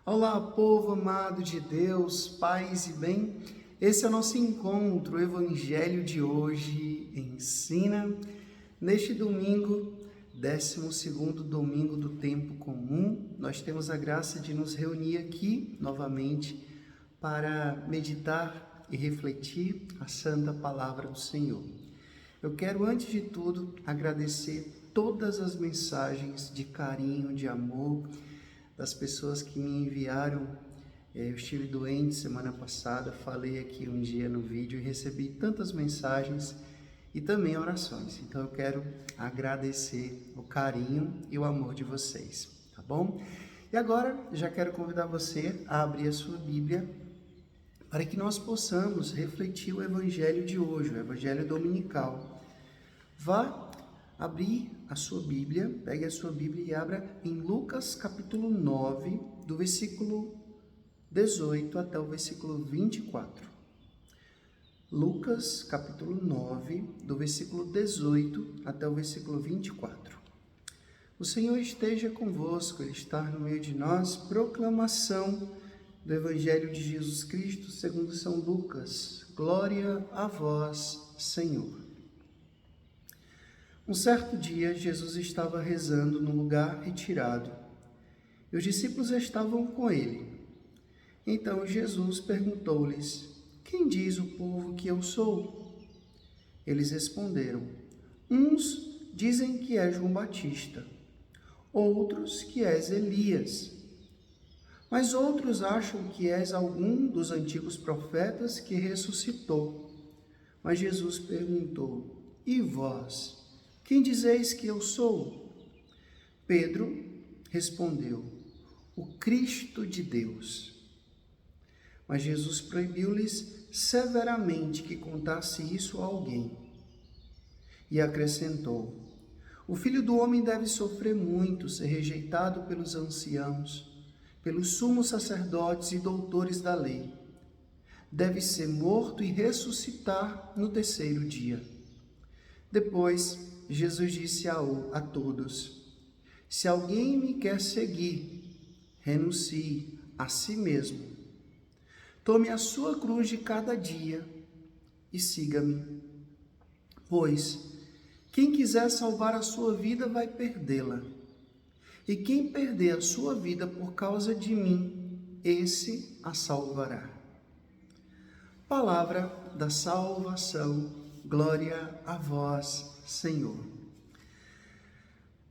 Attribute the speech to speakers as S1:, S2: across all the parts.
S1: Olá, povo amado de Deus, paz e bem. Esse é o nosso encontro, o Evangelho de hoje ensina. Neste domingo, 12º domingo do tempo comum, nós temos a graça de nos reunir aqui novamente para meditar e refletir a santa palavra do Senhor. Eu quero, antes de tudo, agradecer todas as mensagens de carinho, de amor, das pessoas que me enviaram. Eu estive doente semana passada, falei aqui um dia no vídeo e recebi tantas mensagens e também orações. Então eu quero agradecer o carinho e o amor de vocês, tá bom? E agora já quero convidar você a abrir a sua Bíblia para que nós possamos refletir o Evangelho de hoje, o Evangelho dominical. Vá abrir a sua Bíblia, pegue a sua Bíblia e abra em Lucas capítulo 9, do versículo 18 até o versículo 24. Lucas capítulo 9, do versículo 18 até o versículo 24. O Senhor esteja convosco, Ele está no meio de nós. Proclamação do Evangelho de Jesus Cristo segundo São Lucas. Glória a vós, Senhor. Um certo dia, Jesus estava rezando num lugar retirado e os discípulos estavam com ele. Então Jesus perguntou-lhes: Quem diz o povo que eu sou? Eles responderam: Uns dizem que és João Batista, outros que és Elias, mas outros acham que és algum dos antigos profetas que ressuscitou. Mas Jesus perguntou: E vós? Quem dizeis que eu sou? Pedro respondeu: O Cristo de Deus. Mas Jesus proibiu-lhes severamente que contasse isso a alguém. E acrescentou: O Filho do Homem deve sofrer muito, ser rejeitado pelos anciãos, pelos sumos sacerdotes e doutores da lei. Deve ser morto e ressuscitar no terceiro dia. Depois, Jesus disse a todos: Se alguém me quer seguir, renuncie a si mesmo. Tome a sua cruz de cada dia e siga-me. Pois quem quiser salvar a sua vida vai perdê-la. E quem perder a sua vida por causa de mim, esse a salvará. Palavra da salvação. Glória a vós, Senhor.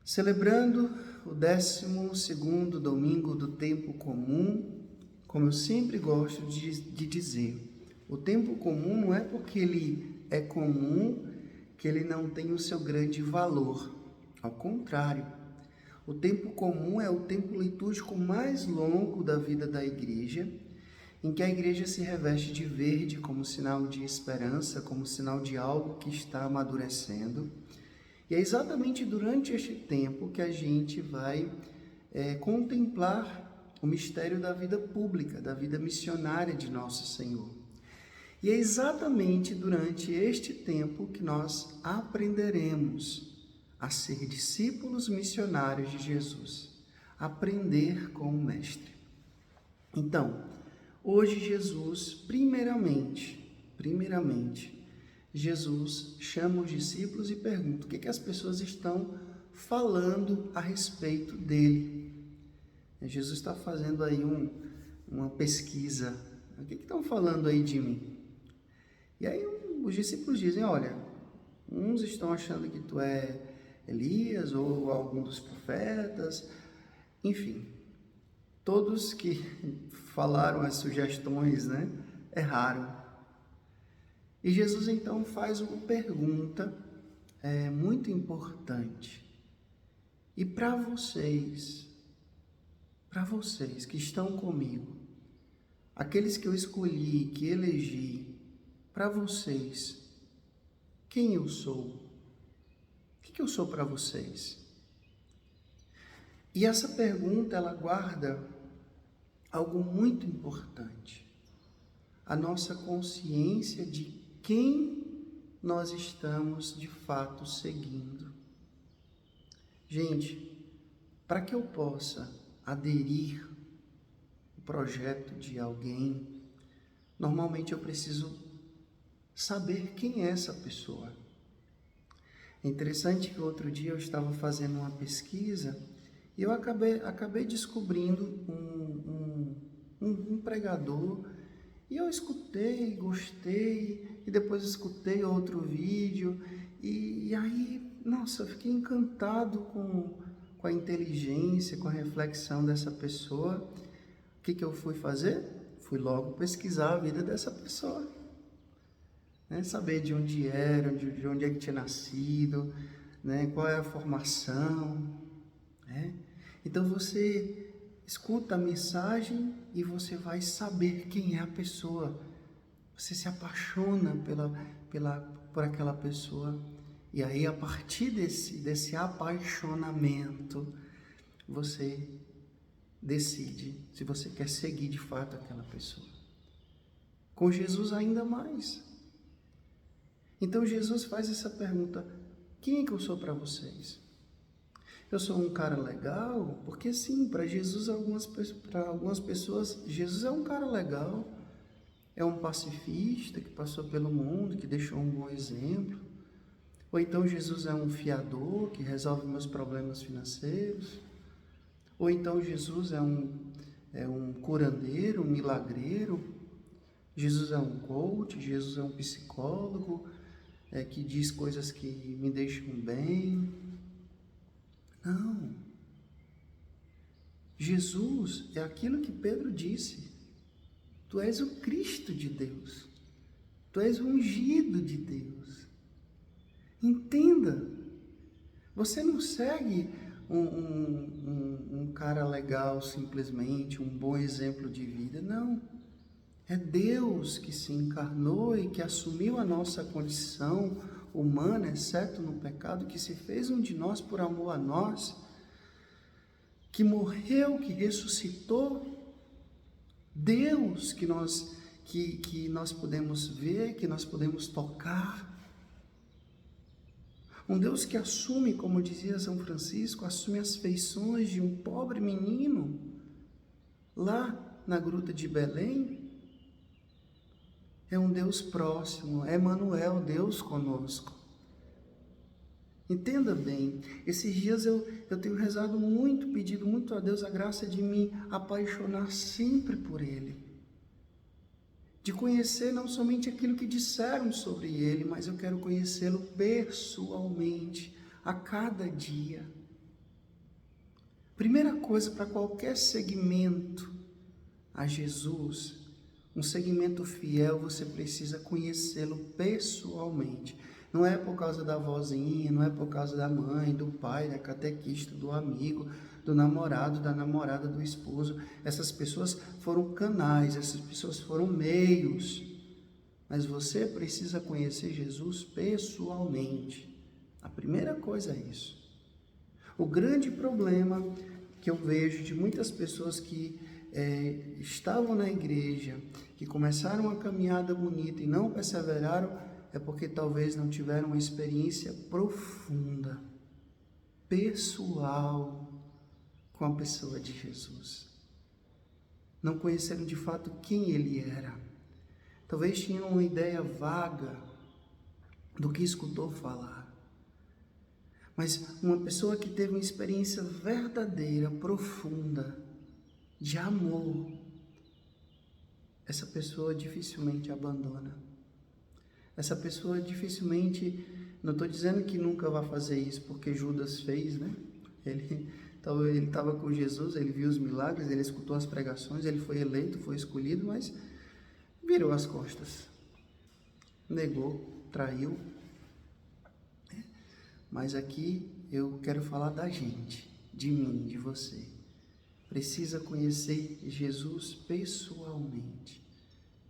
S1: Celebrando o 12º domingo do tempo comum, como eu sempre gosto de dizer, o tempo comum não é porque ele é comum que ele não tem o seu grande valor. Ao contrário, o tempo comum é o tempo litúrgico mais longo da vida da igreja, em que a igreja se reveste de verde como sinal de esperança, como sinal de algo que está amadurecendo. E é exatamente durante este tempo que a gente vai contemplar o mistério da vida pública, da vida missionária de Nosso Senhor. E é exatamente durante este tempo que nós aprenderemos a ser discípulos missionários de Jesus, aprender com o Mestre. Então, hoje Jesus, primeiramente, Jesus chama os discípulos e pergunta o que as pessoas estão falando a respeito dele. Jesus está fazendo aí uma pesquisa. O que estão falando aí de mim? E aí os discípulos dizem: olha, uns estão achando que tu é Elias ou algum dos profetas. Enfim, todos que falaram as sugestões, erraram. E Jesus então faz uma pergunta muito importante. E para vocês que estão comigo, aqueles que eu escolhi, que elegi, para vocês, quem eu sou? O que eu sou para vocês? E essa pergunta, ela guarda algo muito importante. A nossa consciência de quem nós estamos de fato seguindo. Gente, para que eu possa aderir projeto de alguém, normalmente eu preciso saber quem é essa pessoa. É interessante que outro dia eu estava fazendo uma pesquisa e eu acabei descobrindo um pregador, e eu escutei, gostei, e depois escutei outro vídeo, e aí, nossa, eu fiquei encantado com a inteligência, com a reflexão dessa pessoa. O que eu fui fazer? Fui logo pesquisar a vida dessa pessoa, né? Saber de onde era, de onde é que tinha nascido, né? Qual é a formação, né? Então você escuta a mensagem e você vai saber quem é a pessoa. Você se apaixona por aquela pessoa. E aí, a partir desse apaixonamento, você decide se você quer seguir de fato aquela pessoa. Com Jesus ainda mais. Então Jesus faz essa pergunta: quem é que eu sou para vocês? Eu sou um cara legal? Porque sim, para Jesus, para algumas pessoas, Jesus é um cara legal, é um pacifista que passou pelo mundo, que deixou um bom exemplo. Ou então Jesus é um fiador que resolve meus problemas financeiros. Ou então Jesus é um curandeiro, um milagreiro. Jesus é um coach, Jesus é um psicólogo, que diz coisas que me deixam bem. Não. Jesus é aquilo que Pedro disse: tu és o Cristo de Deus, tu és o ungido de Deus. Entenda, você não segue um cara legal simplesmente, um bom exemplo de vida, não. É Deus que se encarnou e que assumiu a nossa condição humana, exceto no pecado, que se fez um de nós por amor a nós, que morreu, que ressuscitou. Deus que nós podemos ver, que nós podemos tocar. Um Deus que assume, como dizia São Francisco, assume as feições de um pobre menino lá na gruta de Belém. É um Deus próximo, é Emmanuel, Deus conosco. Entenda bem, esses dias eu tenho rezado muito, pedido muito a Deus a graça de me apaixonar sempre por Ele. De conhecer não somente aquilo que disseram sobre Ele, mas eu quero conhecê-lo pessoalmente, a cada dia. Primeira coisa para qualquer segmento a Jesus, um segmento fiel, você precisa conhecê-lo pessoalmente. Não é por causa da vozinha, não é por causa da mãe, do pai, da catequista, do amigo, do namorado, da namorada, do esposo. Essas pessoas foram canais, essas pessoas foram meios. Mas você precisa conhecer Jesus pessoalmente. A primeira coisa é isso. O grande problema que eu vejo de muitas pessoas que estavam na igreja, que começaram uma caminhada bonita e não perseveraram, é porque talvez não tiveram uma experiência profunda, pessoal, com a pessoa de Jesus. Não conheceram de fato quem Ele era. Talvez tinham uma ideia vaga do que escutou falar. Mas uma pessoa que teve uma experiência verdadeira, profunda, de amor, essa pessoa dificilmente abandona. Essa pessoa dificilmente, não estou dizendo que nunca vai fazer isso, porque Judas fez, né? Ele estava com Jesus, ele viu os milagres, ele escutou as pregações, ele foi eleito, foi escolhido, mas virou as costas, negou, traiu. Mas aqui eu quero falar da gente, de mim, de você. Precisa conhecer Jesus pessoalmente.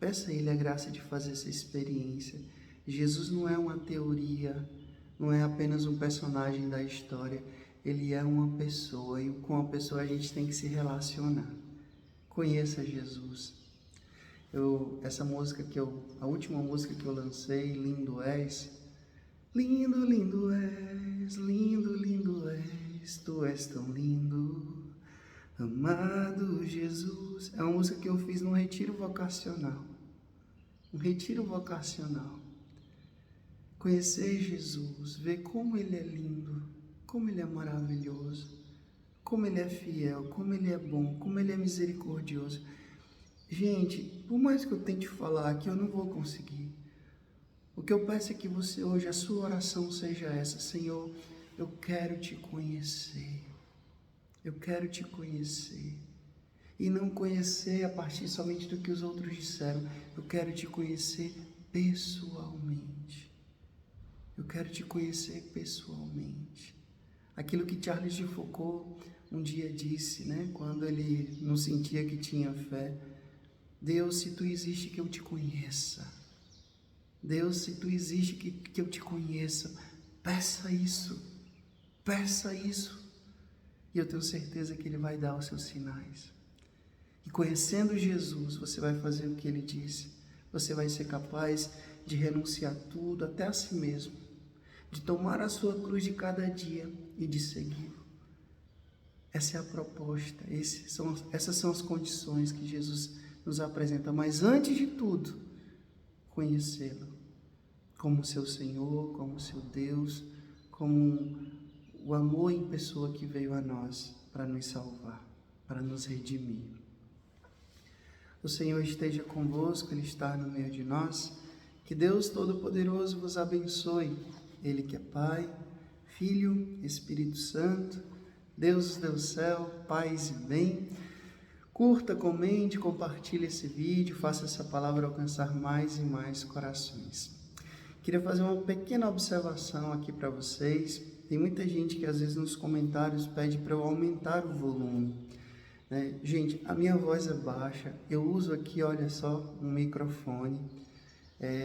S1: Peça a Ele a graça de fazer essa experiência. Jesus não é uma teoria, não é apenas um personagem da história. Ele é uma pessoa e com a pessoa a gente tem que se relacionar. Conheça Jesus. Essa música a última música que eu lancei, Lindo És. Lindo, lindo és, lindo, lindo és, tu és tão lindo. amado Jesus. É uma música que eu fiz num retiro vocacional. Um retiro vocacional. Conhecer Jesus, ver como Ele é lindo, como Ele é maravilhoso, como Ele é fiel, como Ele é bom, como Ele é misericordioso. Gente, por mais que eu tente falar aqui, eu não vou conseguir. O que eu peço é que você hoje, a sua oração seja essa: Senhor, eu quero te conhecer. Eu quero te conhecer. E não conhecer a partir somente do que os outros disseram. Eu quero te conhecer pessoalmente. Eu quero te conhecer pessoalmente. Aquilo que Charles de Foucault um dia disse, né? Quando ele não sentia que tinha fé: Deus, se tu existe, que eu te conheça. Deus, se tu existe, que eu te conheça. Peça isso. Peça isso. E eu tenho certeza que Ele vai dar os seus sinais. E conhecendo Jesus, você vai fazer o que Ele disse. Você vai ser capaz de renunciar tudo, até a si mesmo. De tomar a sua cruz de cada dia e de segui-lo. Essa é a proposta. Essas são as condições que Jesus nos apresenta. Mas antes de tudo, conhecê-lo como seu Senhor, como seu Deus, como o amor em pessoa que veio a nós para nos salvar, para nos redimir. O Senhor esteja convosco, Ele está no meio de nós. Que Deus Todo-Poderoso vos abençoe. Ele que é Pai, Filho, Espírito Santo, Deus do céu, paz e bem. Curta, comente, compartilhe esse vídeo, faça essa palavra alcançar mais e mais corações. Queria fazer uma pequena observação aqui para vocês. Tem muita gente que às vezes nos comentários pede para eu aumentar o volume. Gente, a minha voz é baixa, eu uso aqui, olha só, um microfone.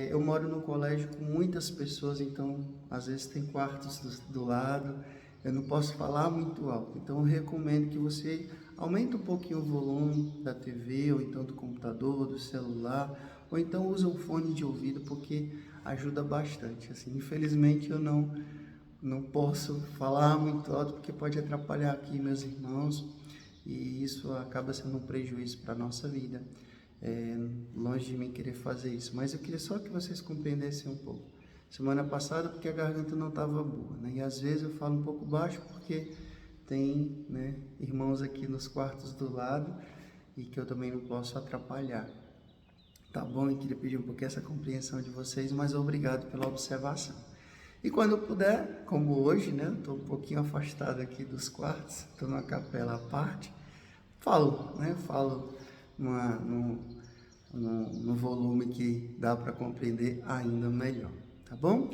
S1: Eu moro no colégio com muitas pessoas, então às vezes tem quartos do lado, eu não posso falar muito alto. Então eu recomendo que você aumente um pouquinho o volume da TV, ou então do computador, do celular, ou então use um fone de ouvido, porque ajuda bastante. Assim, infelizmente eu não posso falar muito alto, porque pode atrapalhar aqui meus irmãos, e isso acaba sendo um prejuízo para a nossa vida. Longe de mim querer fazer isso, mas eu queria só que vocês compreendessem um pouco. Semana passada, porque a garganta não estava boa, né? E às vezes eu falo um pouco baixo, porque tem, né, irmãos aqui nos quartos do lado, e que eu também não posso atrapalhar. Tá bom? Eu queria pedir um pouquinho essa compreensão de vocês, mas obrigado pela observação. E quando eu puder, como hoje, né, estou um pouquinho afastado aqui dos quartos, estou numa capela à parte, falo no volume que dá para compreender ainda melhor, tá bom?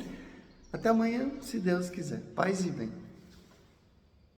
S1: Até amanhã, se Deus quiser. Paz e bem.